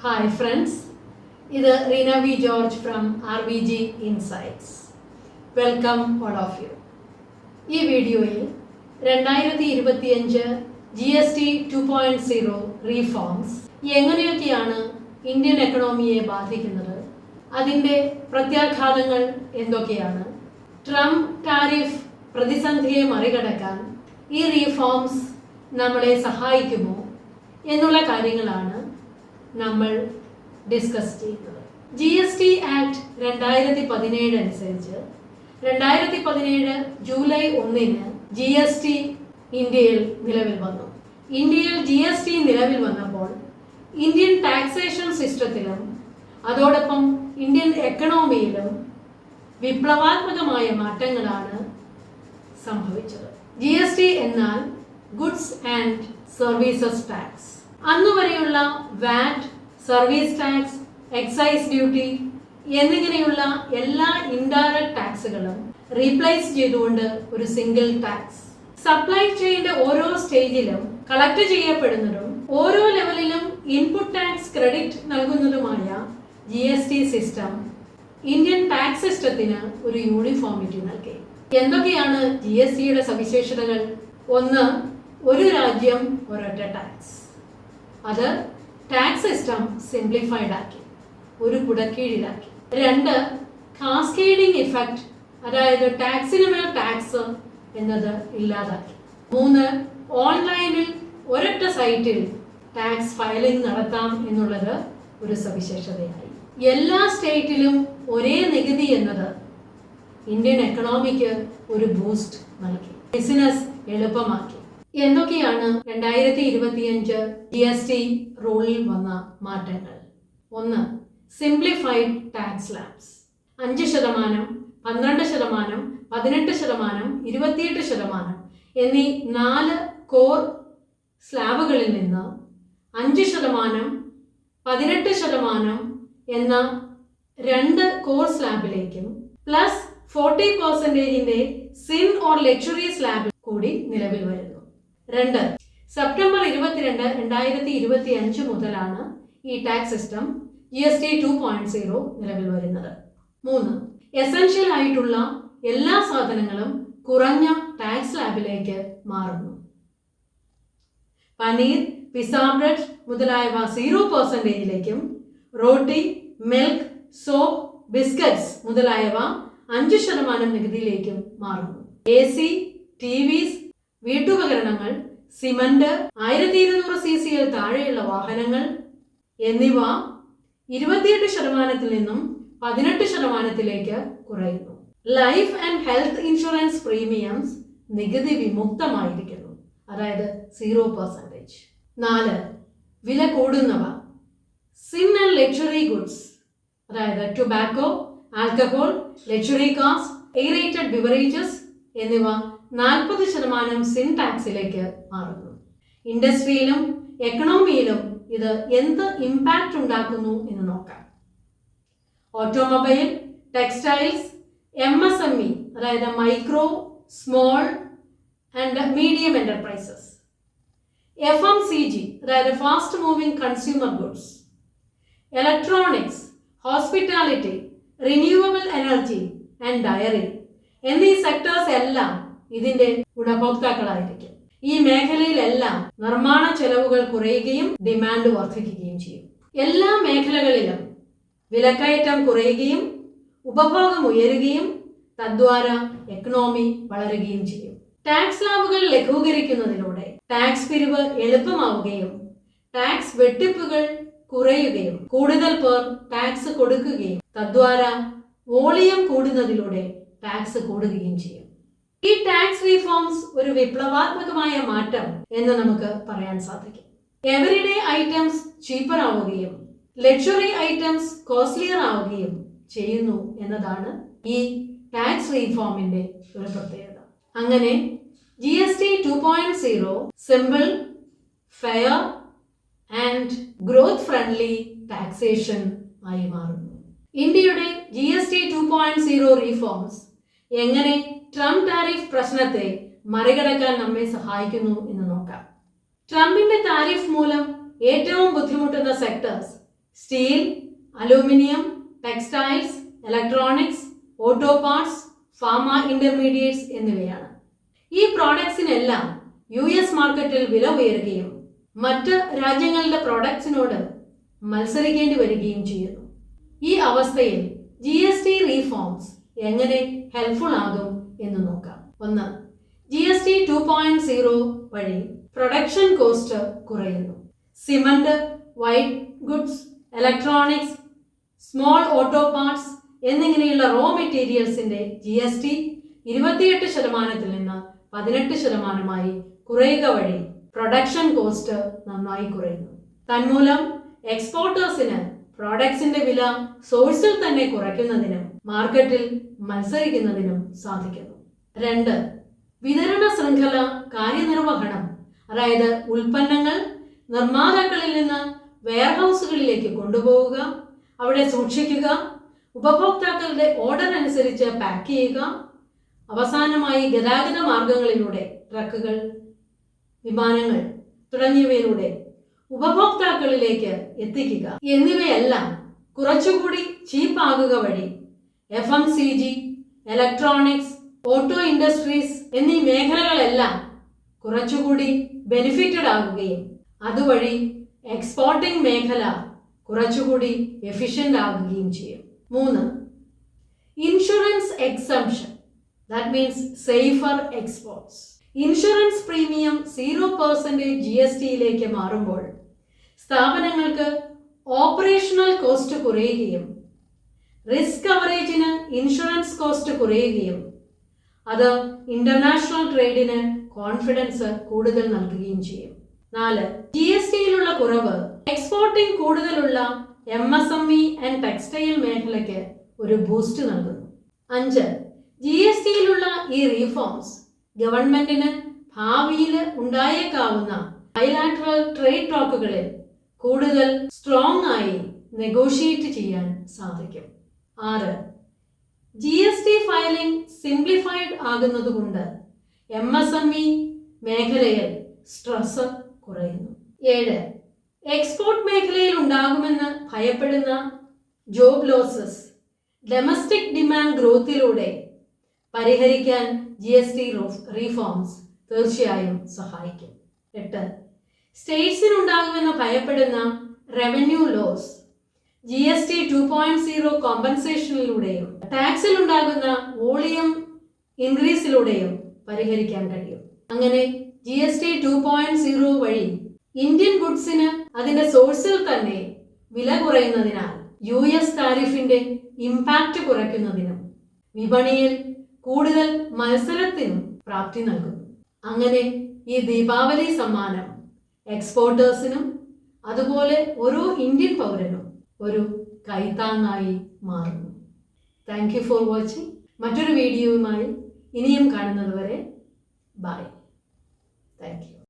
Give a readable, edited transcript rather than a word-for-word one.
Hi friends, this is Reena V. George from RVG Insights. Welcome all of you. ഈ വീഡിയോയിൽ 2025 GST 2.0 reforms എങ്ങനെയൊക്കെയാണ് Indian എക്കണോമിയെ ബാധിക്കുന്നത്, അതിൻ്റെ പ്രത്യാഘാതങ്ങൾ എന്തൊക്കെയാണ്, ട്രംപ് ടാരിഫ് പ്രതിസന്ധിയെ മറികടക്കാൻ ഈ റീഫോംസ് നമ്മളെ സഹായിക്കുമോ എന്നുള്ള കാര്യങ്ങളാണ് നമ്മൾ ഡിസ്കസ് ചെയ്യുന്നത്. GST ആക്ട് 2017 അനുസരിച്ച് 2017 ജൂലൈ 1 GST ഇന്ത്യയിൽ നിലവിൽ വന്നു. ഇന്ത്യയിൽ GST നിലവിൽ വന്നപ്പോൾ ഇന്ത്യൻ ടാക്സേഷൻ സിസ്റ്റത്തിലും അതോടൊപ്പം ഇന്ത്യൻ എക്കണോമിയിലും വിപ്ലവാത്മകമായ മാറ്റങ്ങളാണ് സംഭവിച്ചത്. GST എന്നാൽ ഗുഡ്സ് ആൻഡ് സർവീസസ് ടാക്സ്. അന്നുവരെയുള്ള VAT, service tax, excise duty എന്നിങ്ങനെയുള്ള എല്ലാ ഇൻഡയറക്റ്റ് ടാക്സുകളും റീപ്ലേസ് ചെയ്തുകൊണ്ട് ഒരു സിംഗിൾ ടാക്സ്, സപ്ലൈ ചെയിന്റെ ഓരോ സ്റ്റേജിലും കളക്ട് ചെയ്യപ്പെടുന്നതും ഓരോ ലെവലിലും ഇൻപുട്ട് ടാക്സ് ക്രെഡിറ്റ് നൽകുന്നതുമായ GST സിസ്റ്റം ഇന്ത്യൻ ടാക്സ് സിസ്റ്റത്തിന് ഒരു യൂണിഫോമിറ്റി നൽകി. എന്തൊക്കെയാണ് GSTയുടെ സവിശേഷതകൾ? ഒന്ന്, ഒരു രാജ്യം ഒരൊറ്റ ടാക്സ്. അത് ടാക്സ് സിസ്റ്റം സിംപ്ലിഫൈഡ് ആക്കി, ഒരു കുടക്കീഴിലാക്കി. രണ്ട്, കാസ്കേഡിംഗ് ഇഫക്റ്റ്, അതായത് ടാക്സിന് മേൽ ടാക്സ് എന്നത് ഇല്ലാതാക്കി. മൂന്ന്, ഓൺലൈനിൽ ഒരൊറ്റ സൈറ്റിൽ ടാക്സ് ഫയലിംഗ് നടത്താം എന്നുള്ളത് ഒരു സവിശേഷതയായി. എല്ലാ സ്റ്റേറ്റിലും ഒരേ നികുതി എന്നത് ഇന്ത്യൻ എക്കണോമിക്ക് ഒരു ബൂസ്റ്റ് നൽകി, ബിസിനസ് എളുപ്പമാക്കി. എന്തൊക്കെയാണ് 2025 GST റൂളിൽ വന്ന മാറ്റങ്ങൾ? ഒന്ന്, സിംപ്ലിഫൈഡ് ടാക്സ് സ്ലാബ്സ്. 5%, 12%, 18%, 28% എന്നീ 4 കോർ സ്ലാബുകളിൽ നിന്ന് 5%, 18% എന്ന 2 കോർ സ്ലാബിലേക്കും plus 40% sin or luxury slab കൂടി നിലവിൽ വരുന്നു. 2, സെപ്റ്റംബർ 22, 2025 മുതലാണ് ഈ ടാക്സ് സിസ്റ്റം GST 2.0 നിലവിൽ വരുന്നത്. 3, എസൻഷ്യൽ ആയിട്ടുള്ള എല്ലാ സാധനങ്ങളും കുറഞ്ഞ ടാക്സ് സ്ലാബിലേക്ക് മാറുന്നു. പനീർ, പിസ്സ ബ്രെഡ് മുതലായവ 0%ലേക്കും റോട്ടി, മിൽക്ക്, സോപ്പ്, ബിസ്ക്കറ്റ്സ് മുതലായവ 5% നികുതിയിലേക്കും മാറുന്നു. AC, TVs, വീട്ടുപകരണങ്ങൾ, സിമന്റ്, 1200 cc താഴെയുള്ള വാഹനങ്ങൾ എന്നിവ 28% നിന്നും 18%ലേക്ക് കുറയുന്നു. Life and health insurance premiums നികുതി വിമുക്തമായിരിക്കുന്നു, അതായത് 0%. 4, വില കൂടുന്നവ, സിൻ ആൻഡ് ലക്ഷറി ഗുഡ്സ്, അതായത് tobacco, alcohol, luxury cars, aerated beverages എന്നിവ 40% സിൻ ടാക്സിലേക്ക് മാറുന്നു. ഇൻഡസ്ട്രിയിലും എക്കണോമിയിലും ഇത് എന്ത് ഇമ്പാക്റ്റ് ഉണ്ടാക്കുന്നു എന്ന് നോക്കാം. ഓട്ടോമൊബൈൽ, ടെക്സ്റ്റൈൽസ്, MSME, അതായത് micro, small and medium enterprises, FMCG, അതായത് fast moving consumer goods, electronics, hospitality, renewable energy and dairy എന്നീ സെക്ടേഴ്സ് എല്ലാം ഇതിന്റെ ഗുണഭോക്താക്കളായിരിക്കും. ഈ മേഖലയിലെല്ലാം നിർമ്മാണ ചെലവുകൾ കുറയുകയും ഡിമാൻഡ് വർദ്ധിക്കുകയും ചെയ്യും. എല്ലാ മേഖലകളിലും വിലക്കയറ്റം കുറയുകയും ഉപഭോഗം ഉയരുകയും തദ്വാര എക്കണോമി വളരുകയും ചെയ്യും. ടാക്സ് സ്ലാബുകൾ ലഘൂകരിക്കുന്നതിലൂടെ ടാക്സ് പിരിവ് എളുപ്പമാവുകയും ടാക്സ് വെട്ടിപ്പുകൾ കുറയുകയും കൂടുതൽ പേർ ടാക്സ് കൊടുക്കുകയും തദ്വാര വോളിയം കൂടുന്നതിലൂടെ ടാക്സ് കൂടുകയും ചെയ്യും. ഈ ടാക്സ് റീഫോംസ് ഒരു വിപ്ലവാത്മകമായ മാറ്റം എന്ന് നമുക്ക് പറയാൻ സാധിക്കും. എവറിഡേ ഐറ്റംസ് ചീപ്പർ ആവുകയും ലക്ഷറി ഐറ്റംസ് കോസ്റ്റ്ലിയർ ആവുകയും ചെയ്യുന്നു എന്നതാണ് ഈ ടാക്സ് റീഫോമിന്റെ ഒരു പ്രത്യേകത. അങ്ങനെ GST 2.0 simple, fair and growth friendly taxation ആയി മാറുന്നു. ഇന്ത്യയുടെ GST 2.0 റീഫോംസ് എങ്ങനെ ട്രംപ് ടാരിഫ് പ്രശ്നത്തെ മറികടക്കാൻ നമ്മെ സഹായിക്കുന്നു എന്ന് നോക്കാം. ട്രംപിന്റെ താരിഫ് മൂലം ഏറ്റവും ബുദ്ധിമുട്ടുന്ന sectors steel, aluminium, textiles, electronics, auto parts, pharma intermediates എന്നിവയാണ്. ഈ പ്രോഡക്ട്സിനെല്ലാം US മാർക്കറ്റിൽ വില ഉയരുകയും മറ്റ് രാജ്യങ്ങളുടെ പ്രോഡക്ട്സിനോട് മത്സരിക്കേണ്ടി വരികയും ചെയ്യുന്നു. ഈ അവസ്ഥയിൽ GST റീഫോംസ് എങ്ങനെ ഹെൽപ്ഫുൾ ആകും എന്ന് നോക്കാം. 1. GST 2.0 വഴി പ്രൊഡക്ഷൻ കോസ്റ്റ് കുറയുന്നു. Cement, white goods, electronics, small auto parts എന്നിങ്ങനെയുള്ള റോ മെറ്റീരിയൽസിന്റെ GST 28% നിന്ന് 18% കുറയുക വഴി പ്രൊഡക്ഷൻ കോസ്റ്റ് നന്നായി കുറയുന്നു. തന്മൂലം എക്സ്പോർട്ടേഴ്സിന് പ്രോഡക്ട്സിന്റെ വില സോഴ്സിൽ തന്നെ കുറയ്ക്കുന്നതിനും മാർക്കറ്റിൽ മത്സരിക്കുന്നതിനും സാധിക്കുന്നു. 2. വിതരണ ശൃംഖല കാര്യനിർവഹണം, അതായത് ഉൽപ്പന്നങ്ങൾ നിർമ്മാതാക്കളിൽ നിന്ന് വെയർഹൗസുകളിലേക്ക് കൊണ്ടുപോവുക, അവിടെ സൂക്ഷിക്കുക, ഉപഭോക്താക്കളുടെ ഓർഡർ അനുസരിച്ച് പാക്ക് ചെയ്യുക, അവസാനമായി ഗതാഗത മാർഗങ്ങളിലൂടെ ട്രക്കുകൾ, വിമാനങ്ങൾ തുടങ്ങിയവയിലൂടെ ഉപഭോക്താക്കളിലേക്ക് എത്തിക്കുക എന്നിവയെല്ലാം കുറച്ചുകൂടി ചീപ്പാകുക വഴി FMCG, ഇലക്ട്രോണിക്സ്, ഓട്ടോ ഇൻഡസ്ട്രീസ് എന്നീ മേഖലകളെല്ലാം കുറച്ചുകൂടി ബെനിഫിറ്റഡ് ആകുകയും അതുവഴി എക്സ്പോർട്ടിംഗ് മേഖല കുറച്ചുകൂടി എഫിഷ്യൻ്റ് ആകുകയും ചെയ്യും. 3. Insurance exemption, that means safer exports. Insurance premium 0% GSTയിലേക്ക് മാറുമ്പോൾ സ്ഥാപനങ്ങൾക്ക് ഓപ്പറേഷണൽ കോസ്റ്റ് കുറയുകയും റിസ്ക് കവറേജിന് ഇൻഷുറൻസ് കോസ്റ്റ് കുറയുകയും അത് ഇന്റർനാഷണൽ ട്രേഡിന് കോൺഫിഡൻസ് കൂടുതൽ നൽകുകയും ചെയ്യും. 4. GSTയിലുള്ള കുറവ് എക്സ്പോർട്ടിംഗ് കൂടുതലുള്ള MSME ആൻഡ് ടെക്സ്റ്റൈൽ മേഖലയ്ക്ക് ഒരു ബൂസ്റ്റ് നൽകുന്നു. 5. GSTയിലുള്ള ഈ റീഫോംസ് ഗവൺമെന്റിന് ഭാവിയിൽ ഉണ്ടായേക്കാവുന്ന ബൈലാറ്ററൽ ട്രേഡ് ടോക്കുകളിൽ കൂടുതൽ സ്ട്രോങ് ആയി നെഗോഷിയേറ്റ് ചെയ്യാൻ സാധിക്കും. 6. GST ഫയലിംഗ് സിംപ്ലിഫൈഡ് ആകുന്നതുകൊണ്ട് MSME മേഖലയിൽ സ്ട്രെസ് കുറയുന്നു. 7. എക്സ്പോർട്ട് മേഖലയിൽ ഉണ്ടാകുമെന്ന് ഭയപ്പെടുന്ന ജോബ് ലോസസ് ഡൊമസ്റ്റിക് ഡിമാൻഡ് ഗ്രോത്തിലൂടെ പരിഹരിക്കാൻ GST റീഫോംസ് തീർച്ചയായും സഹായിക്കും. 8. സ്റ്റേറ്റ്സിനുണ്ടാകുമെന്ന് ഭയപ്പെടുന്ന റവന്യൂ ലോസ് GST 2.0 കോമ്പൻസേഷനിലൂടെയും ടാക്സിൽ ഉണ്ടാകുന്ന വോളിയം ഇൻക്രീസിലൂടെയും പരിഹരിക്കാൻ കഴിയും. അങ്ങനെ GST 2.0 വഴി ഇന്ത്യൻ ഗുഡ്സിന് അതിന്റെ സോഴ്സിൽ തന്നെ വില കുറയുന്നതിനാൽ US താരിഫിന്റെ ഇമ്പാക്റ്റ് കുറയ്ക്കുന്നതിനും വിപണിയിൽ കൂടുതൽ മത്സരത്തിനും പ്രാപ്തി നൽകുന്നു. അങ്ങനെ ഈ ദീപാവലി സമ്മാനം എക്സ്പോർട്ടേഴ്സിനും അതുപോലെ ഓരോ ഇന്ത്യൻ പൗരനും ഒരു കൈത്താങ്ങായി മാറുന്നു. Thank you for watching. മറ്റൊരു വീഡിയോയുമായി ഇനിയും കാണുന്നത് വരെ ബൈ. Thank you.